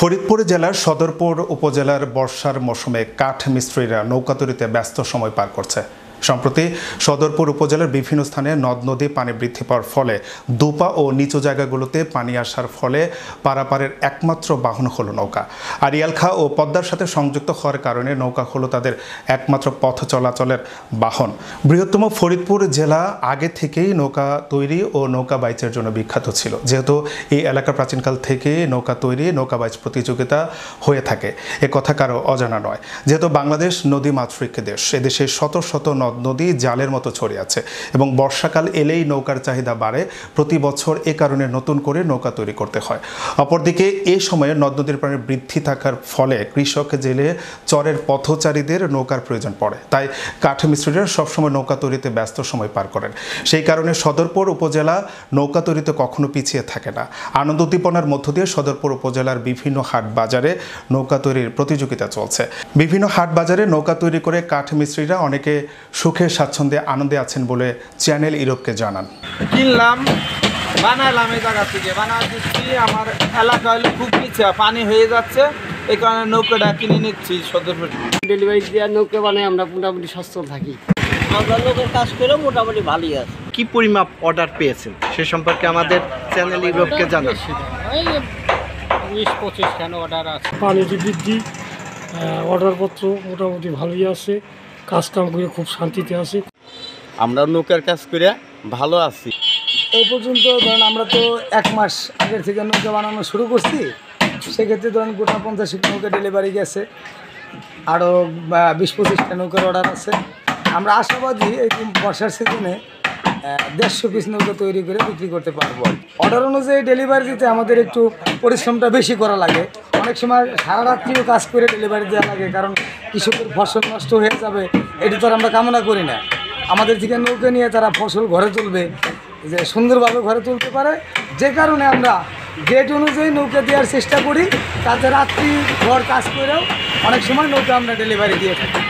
ফরিদপুর জেলার সদরপুর উপজেলার বর্ষার মৌসুমে কাঠ মিস্ত্রিরা নৌকা তৈরিতে ব্যস্ত সময় পার করছে। সম্প্রতি সদরপুর উপজেলার বিভিন্ন স্থানে নদ নদী পানি বৃদ্ধি পাওয়ার ফলে দুপা ও নিচু জায়গাগুলোতে পানি আসার ফলে পারাপারের একমাত্র বাহন হলো নৌকা। আর ইয়ালখা ও পদ্মার সাথে সংযুক্ত হওয়ার কারণে নৌকা হলো তাদের একমাত্র পথ চলাচলের বাহন। বৃহত্তম ফরিদপুর জেলা আগে থেকেই নৌকা তৈরি ও নৌকা বাইচের জন্য বিখ্যাত ছিল, যেহেতু এই এলাকা প্রাচীনকাল থেকে নৌকা তৈরি নৌকা বাইচ প্রতিযোগিতা হয়ে থাকে, এ কথা কারো অজানা নয়। যেহেতু বাংলাদেশ নদী মাতৃক দেশ, এদেশে শত শত নদ নদী জালের মতো ছড়িয়ে আছে এবং বর্ষাকাল এলেই নৌকার চাহিদা বাড়ে। প্রতি বছর এ কারণে নতুন করে নৌকা তৈরি করতে হয়। অপরদিকে এই সময়ে নদ নদীর পানি বৃদ্ধি থাকার ফলে কৃষক জেলে চরের পথচারীদের নৌকার প্রয়োজন পড়ে, তাই কাঠ মিস্ত্রিরা সবসময় নৌকা তৈরিতে ব্যস্ত সময় পার করেন। সেই কারণে সদরপুর উপজেলা নৌকা তৈরিতে কখনো পিছিয়ে থাকে না। আনন্দ উদ্দীপনার মধ্য দিয়ে সদরপুর উপজেলার বিভিন্ন হাট বাজারে নৌকা তৈরির প্রতিযোগিতা চলছে। বিভিন্ন হাট বাজারে নৌকা তৈরি করে কাঠ মিস্ত্রিরা অনেকে সুখে স্বাচ্ছন্দ্যে আনন্দে আছেন বলে চ্যানেল ইউরোপকে জানান। কিনলাম, বানালাম, এই জায়গা থেকে বানাচ্ছি। আমার এলাকা হলে খুব নিচে পানি হয়ে যাচ্ছে, এই কারণে নৌকাটা কিনে নিচ্ছি। সদরপুর ডেলিভারি দেওয়ার নৌকা বানাই আমরা মোটামুটি সচ্ছল থাকি। আমরা লোকের কাজ করে মোটামুটি ভালোই আছে। কি পরিমাপ অর্ডার পেয়েছেন সে সম্পর্কে আমাদের চ্যানেল ইউরোপকে জানান। 20-25 খান অর্ডার আছে। পানি বৃদ্ধি, অর্ডারপত্র মোটামুটি ভালোই আছে, কাজ কাম করে খুব শান্তিতে আছি। আমরা নৌকার কাজ করে ভালো আছি। এই পর্যন্ত ধরেন আমরা তো 1 মাস আগের থেকে নৌকা বানানো শুরু করছি, সেক্ষেত্রে ধরেন গোটা 50 নৌকা ডেলিভারি গেছে, আরও 20-25টা নৌকার অর্ডার আছে। আমরা আশাবাদী এই বর্ষার সিজনে 150 পিস নৌকা তৈরি করে বিক্রি করতে পারবো। অর্ডার অনুযায়ী ডেলিভারি দিতে আমাদের একটু পরিশ্রমটা বেশি করা লাগে। অনেক সময় সারা রাত্রিও কাজ করে ডেলিভারি দেওয়া লাগে, কারণ কৃষকের ফসল নষ্ট হয়ে যাবে এটা তো আর আমরা কামনা করি না। আমাদের থেকে নৌকা নিয়ে তারা ফসল ঘরে তুলবে, যে সুন্দরভাবে ঘরে তুলতে পারে, যে কারণে আমরা ডেট অনুযায়ী নৌকা দেওয়ার চেষ্টা করি, তাতে রাত্রি ঘর কাজ করেও অনেক সময় নৌকা আমরা ডেলিভারি দিয়ে থাকি।